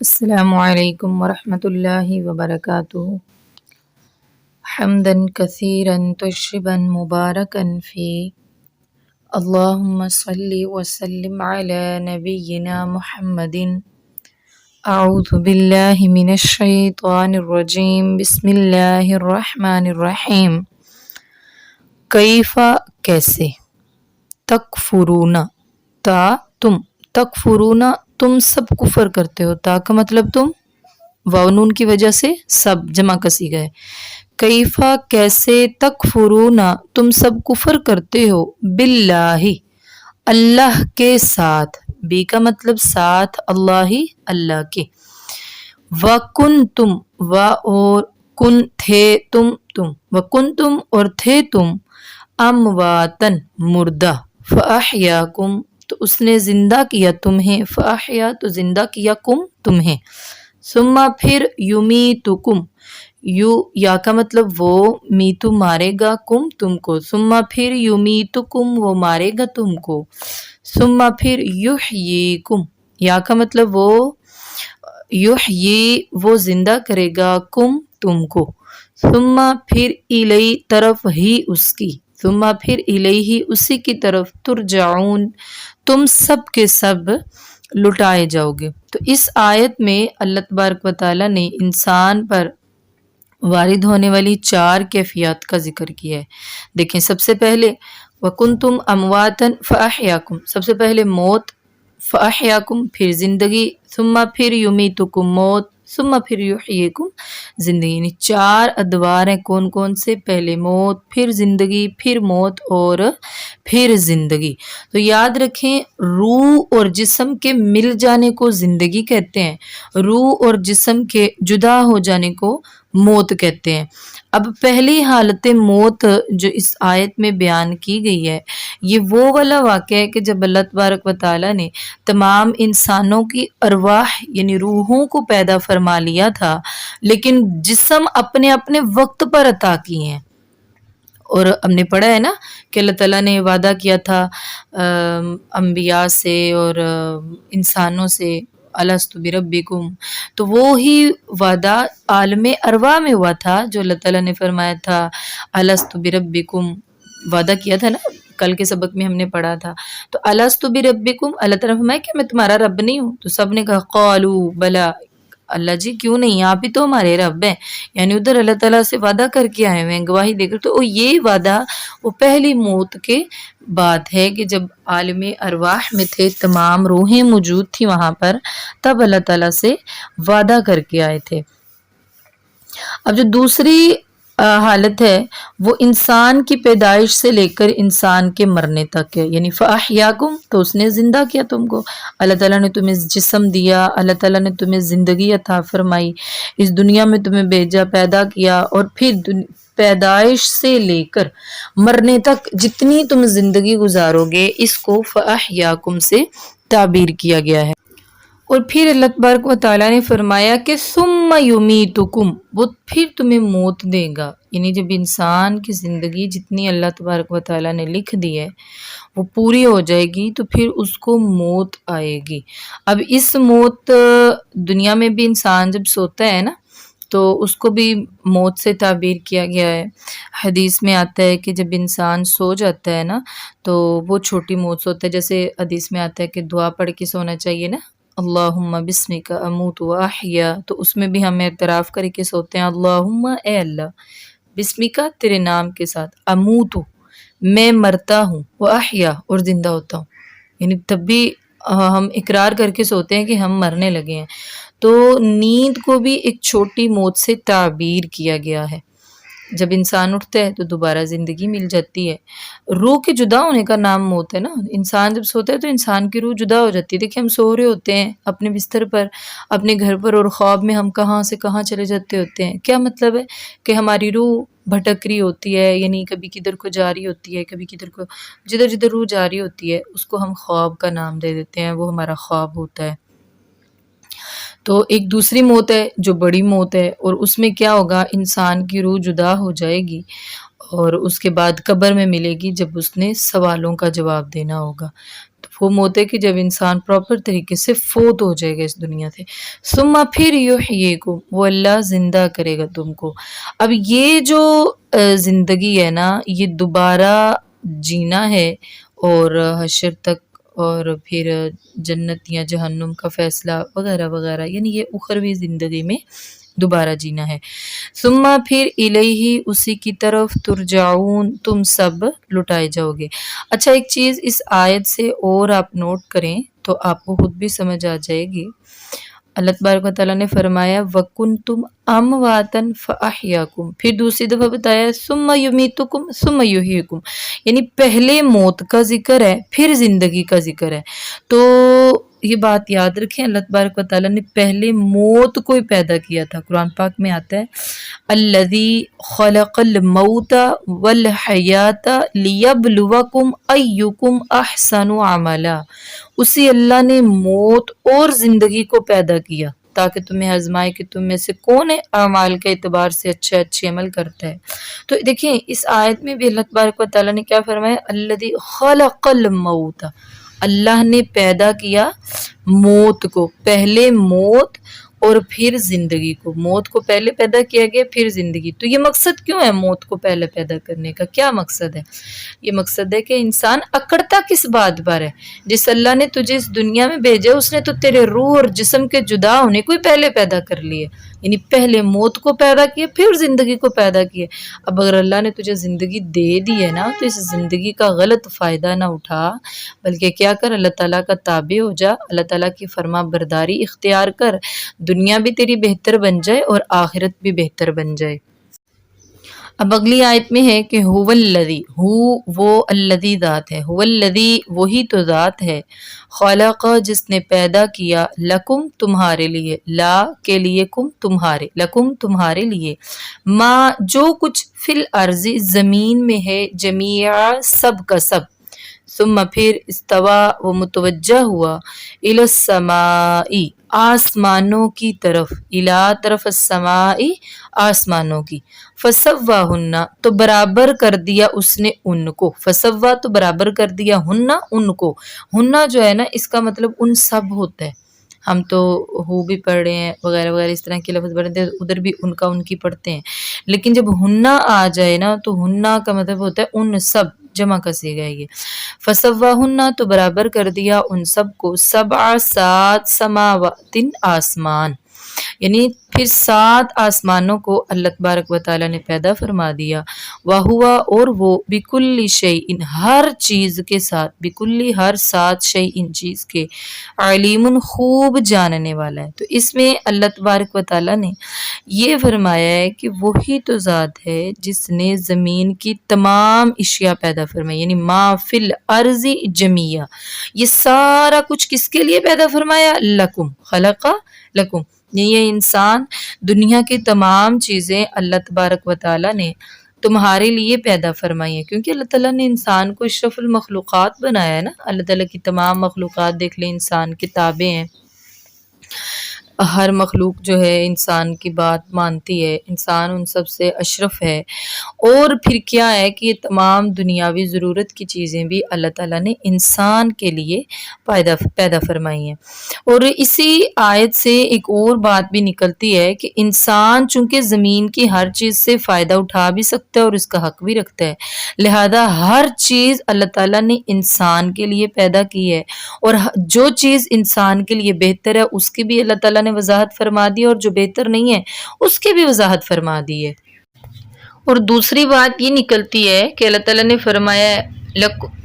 السلام علیکم ورحمۃ اللہ وبرکاتہ حمدا کثیرا طیبا مبارکا فی اللہم صلی وسلم علی نبینا محمد اعوذ باللہ من الشیطان الرجیم بسم اللہ الرحمن الرحیم کیف کیسے تکفرون تم تکفرون تم سب کفر کرتے ہو، تا کا مطلب تم واو نون کی وجہ سے سب جمع کسی گئے، کیفا کیسے تکفرون تم سب کفر کرتے ہو باللہ اللہ کے ساتھ، بی کا مطلب ساتھ، اللہ اللہ کے، وَكُنْتُمْ و اور کن تھے تم وَكُنْتُمْ اور تھے تم امواتن مردہ فَأَحْيَاكُمْ تو اس نے زندہ کیا تمہیں، فَأَحْيَا تو زندہ کیا کم تمہیں، ثم پھر یمیتکم یا کا مطلب وہ، میتو مارے گا کم تم کو، ثم پھر یمیتکم وہ مارے گا تم کو، ثم پھر یحییکم یا کا مطلب وہ، یحیی وہ زندہ کرے گا کم تم کو، ثم پھر الی طرف ہی اس کی، ثم پھر الیہ اسی کی طرف ترجعون تم سب کے سب لٹائے جاؤ گے۔ تو اس آیت میں اللہ تبارک و تعالیٰ نے انسان پر وارد ہونے والی 4 کیفیات کا ذکر کیا ہے۔ دیکھیں سب سے پہلے وَكُنْتُمْ أَمْوَاتًا فَأَحْيَاكُمْ سب سے پہلے موت، فَأَحْيَاكُمْ پھر زندگی، ثم پھر یمیتکم موت، ثم پھر یحییکم زندگی، یعنی 4 ادوار ہیں کون کون سے، پہلے موت، پھر زندگی، پھر موت اور پھر زندگی۔ تو یاد رکھیں روح اور جسم کے مل جانے کو زندگی کہتے ہیں، روح اور جسم کے جدا ہو جانے کو موت کہتے ہیں۔ اب پہلی حالت موت جو اس آیت میں بیان کی گئی ہے، یہ وہ والا واقعہ ہے کہ جب اللہ تبارک و تعالیٰ نے تمام انسانوں کی ارواح یعنی روحوں کو پیدا فرما لیا تھا، لیکن جسم اپنے اپنے وقت پر عطا کیے ہیں۔ اور ہم نے پڑھا ہے نا کہ اللہ تعالیٰ نے وعدہ کیا تھا انبیاء سے اور انسانوں سے، الستُ بربکم، تو وہی وعدہ عالم ارواح میں ہوا تھا جو اللہ تعالیٰ نے فرمایا تھا الستُ بربکم، وعدہ کیا تھا نا، کل کے سبق میں ہم نے پڑھا تھا۔ تو الستُ بربکم اللہ تعالیٰ نے فرمایا کہ میں تمہارا رب نہیں ہوں، تو سب نے کہا قالوا بلا، اللہ جی کیوں نہیں، آپ ہی تو ہمارے رب ہیں، یعنی ادھر اللہ تعالیٰ سے وعدہ کر کے آئے ہوئے ہیں گواہی دے کر۔ تو یہ وعدہ وہ پہلی موت کے بعد ہے کہ جب عالم ارواح میں تھے، تمام روحیں موجود تھی وہاں پر، تب اللہ تعالیٰ سے وعدہ کر کے آئے تھے۔ اب جو دوسری حالت ہے وہ انسان کی پیدائش سے لے کر انسان کے مرنے تک ہے، یعنی فَأَحْيَاكُمْ تو اس نے زندہ کیا تم کو، اللہ تعالیٰ نے تمہیں جسم دیا، اللہ تعالیٰ نے تمہیں زندگی عطا فرمائی، اس دنیا میں تمہیں بھیجا، پیدا کیا، اور پھر پیدائش سے لے کر مرنے تک جتنی تم زندگی گزارو گے اس کو فَأَحْيَاكُمْ سے تعبیر کیا گیا ہے۔ اور پھر اللہ تبارک و تعالیٰ نے فرمایا کہ ثم یمیتکم وہ پھر تمہیں موت دے گا، یعنی جب انسان کی زندگی جتنی اللہ تبارک و تعالیٰ نے لکھ دی ہے وہ پوری ہو جائے گی تو پھر اس کو موت آئے گی۔ اب اس موت دنیا میں بھی انسان جب سوتا ہے نا تو اس کو بھی موت سے تعبیر کیا گیا ہے۔ حدیث میں آتا ہے کہ جب انسان سو جاتا ہے نا تو وہ چھوٹی موت سوتا ہے، جیسے حدیث میں آتا ہے کہ دعا پڑھ کے سونا چاہیے نا، اللہم بسمک اموت و احیا، تو اس میں بھی ہم اعتراف کر کے سوتے ہیں اللہم اے اللہ بسمک تیرے نام کے ساتھ، اموت میں مرتا ہوں، و احیا اور زندہ ہوتا ہوں، یعنی تب بھی ہم اقرار کر کے سوتے ہیں کہ ہم مرنے لگے ہیں۔ تو نیند کو بھی ایک چھوٹی موت سے تعبیر کیا گیا ہے، جب انسان اٹھتا ہے تو دوبارہ زندگی مل جاتی ہے۔ روح کے جدا ہونے کا نام موت ہے نا، انسان جب سوتا ہے تو انسان کی روح جدا ہو جاتی ہے۔ دیکھیں ہم سو رہے ہوتے ہیں اپنے بستر پر، اپنے گھر پر، اور خواب میں ہم کہاں سے کہاں چلے جاتے ہوتے ہیں، کیا مطلب ہے کہ ہماری روح بھٹک رہی ہوتی ہے، یعنی کبھی کدھر کو جا رہی ہوتی ہے، کبھی کدھر کو، جدھر جدھر روح جا رہی ہوتی ہے اس کو ہم خواب کا نام دے دیتے ہیں، وہ ہمارا خواب ہوتا ہے۔ تو ایک دوسری موت ہے جو بڑی موت ہے، اور اس میں کیا ہوگا، انسان کی روح جدا ہو جائے گی اور اس کے بعد قبر میں ملے گی جب اس نے سوالوں کا جواب دینا ہوگا۔ وہ موت ہے کہ جب انسان پراپر طریقے سے فوت ہو جائے گا اس دنیا سے. ثم پھر یحییکم، وہ اللہ زندہ کرے گا تم کو. اب یہ جو زندگی ہے نا، یہ دوبارہ جینا ہے اور حشر تک اور پھر جنت یا جہنم کا فیصلہ وغیرہ وغیرہ، یعنی یہ اخروی زندگی میں دوبارہ جینا ہے. ثم پھر الیہ، اسی کی طرف، ترجعون، تم سب لٹائے جاؤ گے. اچھا ایک چیز اس آیت سے اور آپ نوٹ کریں تو آپ کو خود بھی سمجھ آ جائے گی. اللہ تبارک و تعالیٰ نے فرمایا وَكُنْتُمْ أَمْوَاتًا فَأَحْيَاكُمْ، پھر دوسری دفعہ بتایا ثُمَّ يُمِيتُكُمْ ثُمَّ يُحْيِيكُمْ، یعنی پہلے موت کا ذکر ہے پھر زندگی کا ذکر ہے. تو یہ بات یاد رکھیں، اللہ تبارک و تعالیٰ نے پہلے موت کو ہی پیدا کیا تھا. قرآن پاک میں آتا ہے الذی خلق الموت والحیات لیبلوکم ایکم احسن عملا، اسی اللہ نے موت اور زندگی کو پیدا کیا تاکہ تمہیں آزمائے کہ تم میں سے کون ہے اعمال کے اعتبار سے اچھے عمل کرتا ہے. تو دیکھیں اس آیت میں بھی اللہ تبارک و تعالیٰ نے کیا فرمایا، الذی خلق الموت، اللہ نے پیدا کیا موت کو، پہلے موت اور پھر زندگی کو. موت کو پہلے پیدا کیا گیا پھر زندگی. تو یہ مقصد کیوں ہے موت کو پہلے پیدا کرنے کا؟ کیا مقصد ہے؟ یہ مقصد ہے کہ انسان اکڑتا کس بات پر ہے؟ جس اللہ نے تجھے اس دنیا میں بھیجا اس نے تو تیرے روح اور جسم کے جدا ہونے کو ہی پہلے پیدا کر لیے، یعنی پہلے موت کو پیدا کیا پھر زندگی کو پیدا کیا. اب اگر اللہ نے تجھے زندگی دے دی ہے نا تو اس زندگی کا غلط فائدہ نہ اٹھا، بلکہ کیا کر، اللہ تعالیٰ کا تابع ہو جا، اللہ تعالیٰ کی فرما برداری اختیار کر، دنیا بھی تیری بہتر بن جائے اور آخرت بھی بہتر بن جائے. اب اگلی آیت میں ہے کہ هو الذی، وہ الذی ذات ہے، هو الذی وہی تو ذات ہے، خلق جس نے پیدا کیا، لکم تمہارے لیے، لا کے لیے، کم تمہارے، لکم تمہارے لیے، ما جو کچھ فی الارض زمین میں ہے، جمیع سب کا سب، ثم پھر استوا وہ متوجہ ہوا، الی السماء آسمانوں کی طرف، الی طرف السماء آسمانوں کی، فسواہن تو برابر کر دیا اس نے ان کو، فسوا تو برابر کر دیا ہننا ان کو. ہننا جو ہے نا اس کا مطلب ان سب ہوتا ہے، ہم تو ہو بھی پڑھ رہے ہیں وغیرہ وغیرہ اس طرح کے لفظ پڑھتے ہیں، ادھر بھی ان کا ان کی پڑھتے ہیں، لیکن جب ہننا آ جائے نا تو ہننا کا مطلب ہوتا ہے ان سب، جمع کا صیغہ ہے یہ. فسواہن تو برابر کر دیا ان سب کو، سبع سات سماوات آسمان، یعنی پھر 7 آسمانوں کو اللہ تبارک و تعالیٰ نے پیدا فرما دیا. وَهُوَ اور وہ بِكُلِّ شَيْءٍ ہر چیز کے ساتھ، بِكُلِّ ہر 7 شَيْءٍ چیز کے، علیم خوب جاننے والا ہے. تو اس میں اللہ تبارک و تعالیٰ نے یہ فرمایا ہے کہ وہی تو ذات ہے جس نے زمین کی تمام اشیاء پیدا فرمائی، یعنی ما فی الارض جمیع، یہ سارا کچھ کس کے لیے پیدا فرمایا، لکم، خلق لکم، یہ انسان دنیا کی تمام چیزیں اللہ تبارک و تعالیٰ نے تمہارے لیے پیدا فرمائی ہیں، کیونکہ اللہ تعالیٰ نے انسان کو اشرف المخلوقات بنایا ہے نا. اللہ تعالیٰ کی تمام مخلوقات دیکھ لیں انسان کے تابع ہیں، ہر مخلوق جو ہے انسان کی بات مانتی ہے، انسان ان سب سے اشرف ہے. اور پھر کیا ہے کہ یہ تمام دنیاوی ضرورت کی چیزیں بھی اللہ تعالیٰ نے انسان کے لیے پیدا فرمائی ہیں. اور اسی آیت سے ایک اور بات بھی نکلتی ہے کہ انسان چونکہ زمین کی ہر چیز سے فائدہ اٹھا بھی سکتا ہے اور اس کا حق بھی رکھتا ہے، لہذا ہر چیز اللہ تعالیٰ نے انسان کے لیے پیدا کی ہے، اور جو چیز انسان کے لیے بہتر ہے اس کی بھی اللہ تعالیٰ نے وضاحت فرما دی، اور جو بہتر نہیں ہے اس کی بھی وضاحت فرما دی ہے. اور دوسری بات یہ نکلتی ہے کہ اللہ تعالیٰ نے فرمایا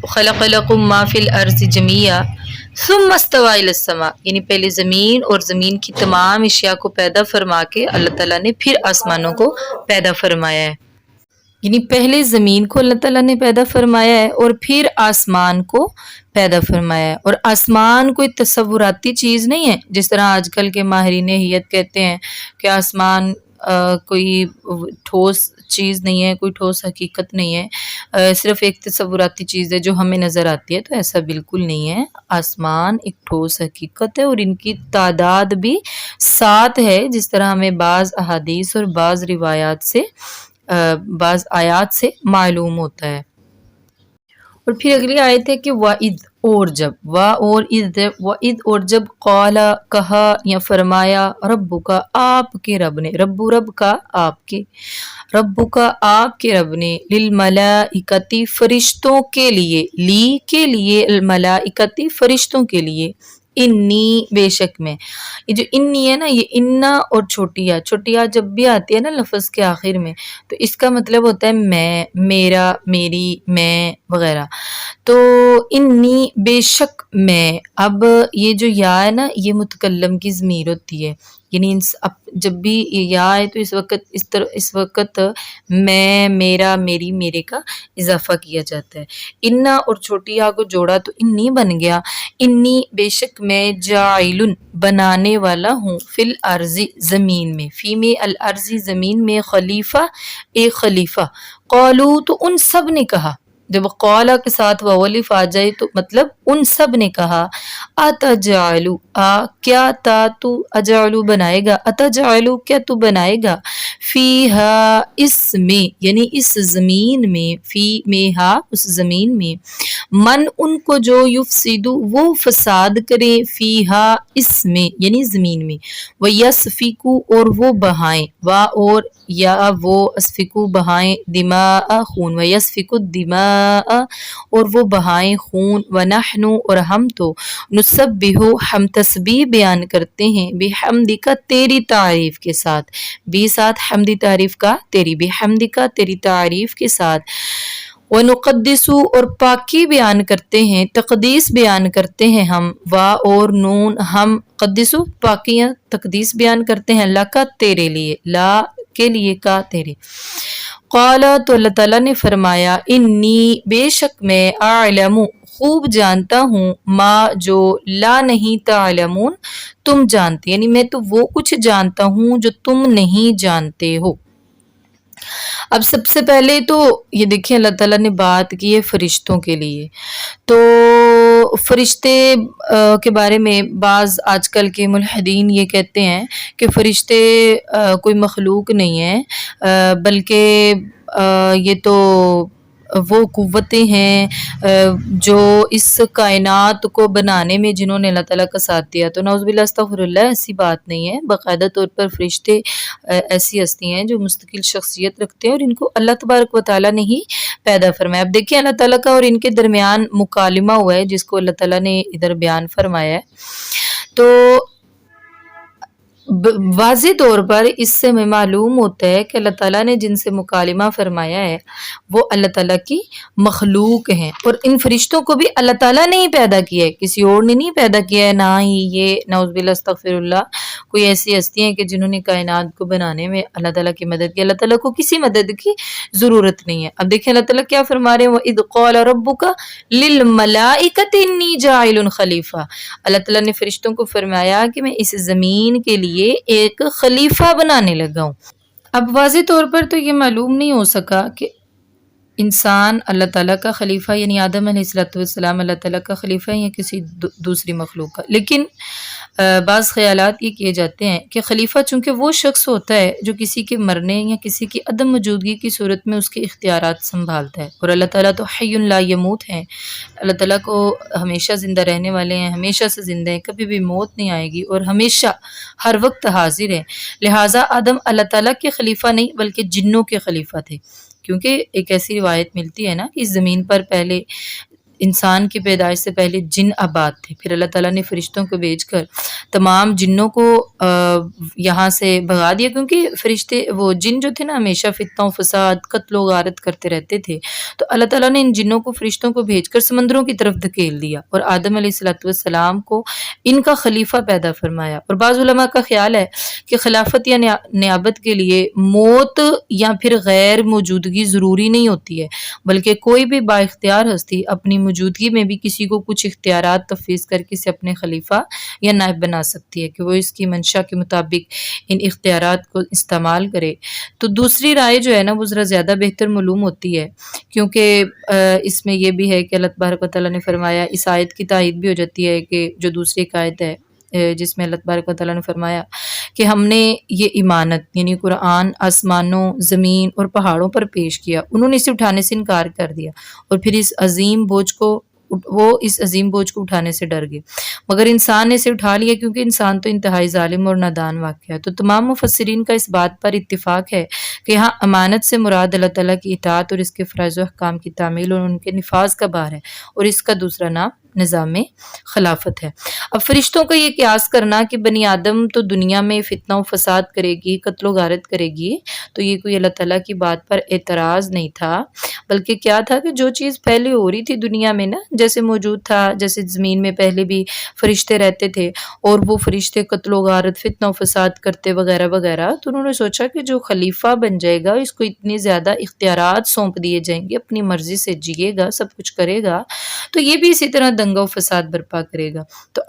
خلق لکم ما فی الارض جمیعا ثم استوى الی السماء، یعنی پہلے زمین اور زمین کی تمام اشیاء کو پیدا فرما کے اللہ تعالیٰ نے پھر آسمانوں کو پیدا فرمایا ہے. یعنی پہلے زمین کو اللہ تعالیٰ نے پیدا فرمایا ہے اور پھر آسمان کو پیدا فرمایا ہے. اور آسمان کوئی تصوراتی چیز نہیں ہے جس طرح آج کل کے ماہرین حیت کہتے ہیں کہ آسمان کوئی ٹھوس چیز نہیں ہے، کوئی ٹھوس حقیقت نہیں ہے، صرف ایک تصوراتی چیز ہے جو ہمیں نظر آتی ہے. تو ایسا بالکل نہیں ہے، آسمان ایک ٹھوس حقیقت ہے اور ان کی تعداد بھی 7 ہے، جس طرح ہمیں بعض احادیث اور بعض روایات سے بعض آیات سے معلوم ہوتا ہے. اور پھر اگلی آیت ہے کہ وَإِذْ اور جب، وا اور اذ، وَإِذْ اور جب قال کہا یا فرمایا رب کا آپ کے رب نے، رب کا آپ کے، رب کا آپ کے رب نے، للملائکتی فرشتوں کے لیے، لی کے لیے، الملائکتی فرشتوں کے لیے، انی بے شک میں، یہ جو انی ہے نا، یہ انا اور چھوٹی آ جب بھی آتی ہے نا لفظ کے آخر میں تو اس کا مطلب ہوتا ہے میں، میرا، میری، میں وغیرہ. تو انی بے شک میں، اب یہ جو یا ہے نا یہ متکلم کی ضمیر ہوتی ہے، یعنی جب بھی یہ یا ہے تو اس وقت میں، میرا، میری، میرے کا اضافہ کیا جاتا ہے. انا اور چھوٹی آ کو جوڑا تو انی بن گیا. انی بے شک میں جاعل بنانے والا ہوں فی الارض زمین میں، فی میں الارض زمین میں، خلیفہ ایک خلیفہ. قالو تو ان سب نے کہا، جب قالا کے ساتھ واو الف آ جائے تو مطلب ان سب نے کہا اتجعلو کیا تا تو اجعلو بنائے گا، اتجعلو کیا تو بنائے گا، فیہا اس میں یعنی اس زمین میں، فی میں ہا اس زمین میں، من ان کو جو یفسدو وہ فساد کرے، فیہا اس میں یعنی زمین میں، ویسفکو اور وہ بہائیں، وا اور یا وہ اسفکو بہائیں، دماء خون، ویسفکو الدماء اور وہ بہائیں خون، ونحن اور ہم تو، نسبح ہم تسبیح بیان کرتے ہیں، بحمدک تیری تعریف کے ساتھ، بھی ساتھ حمدی تعریف کا، تیری بحمدک تیری تعریف کے ساتھ، وَنُقَدِّسُ اور پاکی بیان کرتے ہیں، تقدیس بیان کرتے ہیں ہم، وا اور نون ہم، قدسو پاکیاں تقدیس بیان کرتے ہیں، لا کا تیرے لیے، لا کے لیے، کا تیرے. قال تو اللہ تعالیٰ نے فرمایا انی بے شک میں اعلم خوب جانتا ہوں، ما جو لا نہیں تعلمون تم جانتے، یعنی میں تو وہ کچھ جانتا ہوں جو تم نہیں جانتے ہو. اب سب سے پہلے تو یہ دیکھیں اللہ تعالیٰ نے بات کی ہے فرشتوں کے لیے، تو فرشتے کے بارے میں بعض آج کل کے ملحدین یہ کہتے ہیں کہ فرشتے کوئی مخلوق نہیں ہیں، بلکہ یہ تو وہ قوتیں ہیں جو اس کائنات کو بنانے میں جنہوں نے اللہ تعالیٰ کا ساتھ دیا. تو نعوذ باللہ استغفر اللہ، ایسی بات نہیں ہے. باقاعدہ طور پر فرشتے ایسی ہستی ہیں جو مستقل شخصیت رکھتے ہیں اور ان کو اللہ تبارک و تعالیٰ نے ہی پیدا فرمایا. اب دیکھیں اللہ تعالیٰ کا اور ان کے درمیان مکالمہ ہوا ہے جس کو اللہ تعالیٰ نے ادھر بیان فرمایا ہے. تو واضح طور پر اس سے ہمیں معلوم ہوتا ہے کہ اللہ تعالیٰ نے جن سے مکالمہ فرمایا ہے وہ اللہ تعالیٰ کی مخلوق ہیں، اور ان فرشتوں کو بھی اللہ تعالیٰ نے ہی پیدا کیا ہے، کسی اور نے نہیں پیدا کیا ہے. نہ ہی یہ نعوذ باللہ استغفر اللہ کوئی ایسی ہستی ہیں کہ جنہوں نے کائنات کو بنانے میں اللہ تعالیٰ کی مدد کی. اللہ تعالیٰ کو کسی مدد کی ضرورت نہیں ہے. اب دیکھیں اللہ تعالیٰ کیا فرما رہے ہیں، وَإِذْ قَالَ رَبُّكَ لِلْمَلَائِكَةِ إِنِّي جَاعِلٌ خَلِيفَةً. اللہ تعالیٰ نے فرشتوں کو فرمایا کہ میں اس زمین کے لیے ایک خلیفہ بنانے لگا ہوں. اب واضح طور پر تو یہ معلوم نہیں ہو سکا کہ انسان اللہ تعالیٰ کا خلیفہ یعنی آدم علیہ السلام اللہ تعالیٰ کا خلیفہ یا کسی دوسری مخلوق کا، لیکن بعض خیالات یہ کیے جاتے ہیں کہ خلیفہ چونکہ وہ شخص ہوتا ہے جو کسی کے مرنے یا کسی کی عدم موجودگی کی صورت میں اس کے اختیارات سنبھالتا ہے، اور اللہ تعالیٰ تو حی لا یموت ہیں، اللہ تعالیٰ کو ہمیشہ زندہ رہنے والے ہیں، ہمیشہ سے زندہ ہیں، کبھی بھی موت نہیں آئے گی اور ہمیشہ ہر وقت حاضر ہیں. لہٰذا آدم اللہ تعالیٰ کے خلیفہ نہیں بلکہ جنوں کے خلیفہ تھے، کیونکہ ایک ایسی روایت ملتی ہے نا کہ اس زمین پر پہلے انسان کی پیدائش سے پہلے جن آباد تھے، پھر اللہ تعالیٰ نے فرشتوں کو بھیج کر تمام جنوں کو یہاں سے بھگا دیا، کیونکہ فرشتے وہ جن جو تھے نا ہمیشہ فتنہ و فساد، قتل و غارت کرتے رہتے تھے. تو اللہ تعالیٰ نے ان جنوں کو فرشتوں کو بھیج کر سمندروں کی طرف دھکیل دیا اور آدم علیہ السلام کو ان کا خلیفہ پیدا فرمایا. اور بعض علماء کا خیال ہے کہ خلافت یا نیابت کے لیے موت یا پھر غیر موجودگی ضروری نہیں ہوتی ہے، بلکہ کوئی بھی با اختیار ہستی اپنی موجودگی میں بھی کسی کو کچھ اختیارات تفویض کر کے اسے اپنے خلیفہ یا نائب بنا سکتی ہے کہ وہ اس کی منشا کے مطابق ان اختیارات کو استعمال کرے. تو دوسری رائے جو ہے نا وہ ذرا زیادہ بہتر معلوم ہوتی ہے، کیونکہ اس میں یہ بھی ہے کہ اللہ تبارک و تعالیٰ نے فرمایا، اس آیت کی تائید بھی ہو جاتی ہے کہ جو دوسری ایک آیت ہے جس میں اللہ تبارک و تعالیٰ نے فرمایا کہ ہم نے یہ امانت یعنی قرآن آسمانوں زمین اور پہاڑوں پر پیش کیا، انہوں نے اسے اٹھانے سے انکار کر دیا اور پھر اس عظیم بوجھ کو اٹھانے سے ڈر گئے، مگر انسان نے اسے اٹھا لیا کیونکہ انسان تو انتہائی ظالم اور نادان واقع ہے۔ تو تمام مفسرین کا اس بات پر اتفاق ہے کہ یہاں امانت سے مراد اللہ تعالیٰ کی اطاعت اور اس کے فرائض و احکام کی تعمیل اور ان کے نفاذ کا بار ہے، اور اس کا دوسرا نام نظام خلافت ہے۔ اب فرشتوں کا یہ قیاس کرنا کہ بنی آدم تو دنیا میں فتنہ و فساد کرے گی، قتل و غارت کرے گی، تو یہ کوئی اللہ تعالیٰ کی بات پر اعتراض نہیں تھا، بلکہ کیا تھا کہ جو چیز پہلے ہو رہی تھی دنیا میں نا، جیسے موجود تھا، جیسے زمین میں پہلے بھی فرشتے رہتے تھے اور وہ فرشتے قتل و غارت فتنہ و فساد کرتے وغیرہ وغیرہ، تو انہوں نے سوچا کہ جو خلیفہ بن جائے گا اس کو اتنے زیادہ اختیارات سونپ دیے جائیں گے، اپنی مرضی سے جیے گا، سب کچھ کرے گا، تو یہ بھی اسی طرح دنگا و فساد برپا کرے گا۔ تو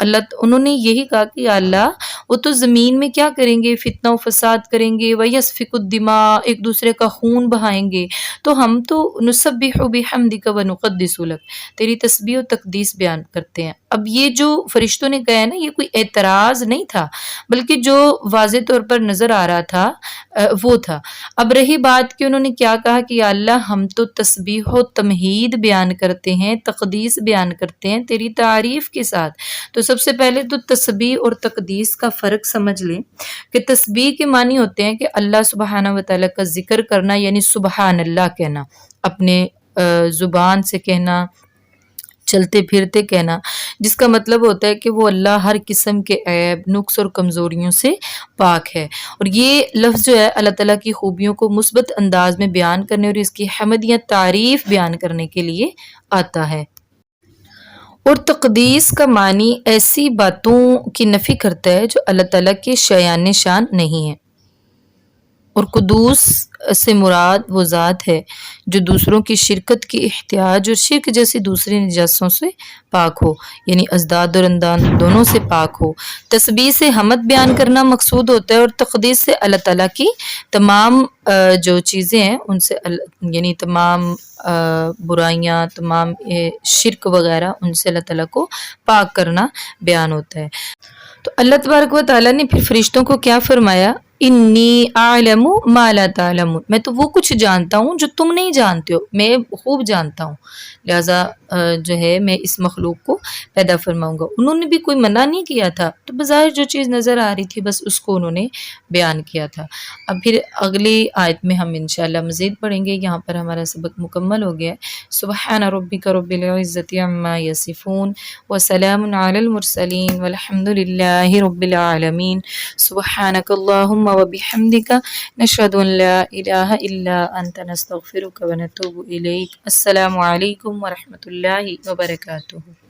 انہوں نے یہی کہا کہ یا اللہ وہ تو زمین میں کیا کریں گے، فتنہ و فساد کریں گے، وَيَسْفِكُ الدِّمَاء، ایک دوسرے کا خون بہائیں گے، تو ہم تو نُسَبِّحُ بِحَمْدِكَ وَنُقَدِّسُ لَكَ، تیری تسبیح و تقدیس بیان کرتے ہیں۔ اب یہ جو فرشتوں نے کہا ہے نا، یہ کوئی اعتراض نہیں تھا، بلکہ جو واضح طور پر نظر آ رہا تھا وہ تھا۔ اب رہی بات کہ انہوں نے کیا کہا کہ یا اللہ ہم تو تسبیح و تمہید بیان کرتے ہیں، تقدیس بیان کرتے ہیں تیری تعریف کے ساتھ۔ تو سب سے پہلے تو تسبیح اور تقدیس کا فرق سمجھ لیں کہ تسبیح کے معنی ہوتے ہیں کہ اللہ سبحانہ و تعالیٰ کا ذکر کرنا، یعنی سبحان اللہ کہنا، اپنے زبان سے کہنا، چلتے پھرتے کہنا، جس کا مطلب ہوتا ہے کہ وہ اللہ ہر قسم کے عیب، نقص اور کمزوریوں سے پاک ہے، اور یہ لفظ جو ہے اللہ تعالیٰ کی خوبیوں کو مثبت انداز میں بیان کرنے اور اس کی حمد یا تعریف بیان کرنے کے لیے آتا ہے۔ اور تقدیس کا معنی ایسی باتوں کی نفی کرتا ہے جو اللہ تعالیٰ کے شایان شان نہیں ہیں، اور قدوس سے مراد وہ ذات ہے جو دوسروں کی شرکت کی احتیاج اور شرک جیسی دوسری نجاسوں سے پاک ہو، یعنی ازداد اور اندان دونوں سے پاک ہو۔ تسبیح سے حمد بیان کرنا مقصود ہوتا ہے، اور تقدیس سے اللہ تعالیٰ کی تمام جو چیزیں ہیں ان سے یعنی تمام برائیاں، تمام شرک وغیرہ، ان سے اللہ تعالیٰ کو پاک کرنا بیان ہوتا ہے۔ تو اللہ تبارک و تعالیٰ نے پھر فرشتوں کو کیا فرمایا؟ انی اعلم ما لا تعلمون، میں تو وہ کچھ جانتا ہوں جو تم نہیں جانتے ہو، میں خوب جانتا ہوں، لہٰذا جو ہے میں اس مخلوق کو پیدا فرماؤں گا۔ انہوں نے بھی کوئی منع نہیں کیا تھا، تو بظاہر جو چیز نظر آ رہی تھی بس اس کو انہوں نے بیان کیا تھا۔ اب پھر اگلی آیت میں ہم انشاءاللہ مزید پڑھیں گے، یہاں پر ہمارا سبق مکمل ہو گیا ہے۔ سبحان ربک رب العزت عما یصفون وسلام علی المرسلین والحمد للہ رب العالمین۔ سبحانک اللہم وبحمدک نشہد ان لا الہ الا انت نستغفرک ونتوب الیک۔ السلام علیکم ورحمۃ اللہ وبرکاتہ۔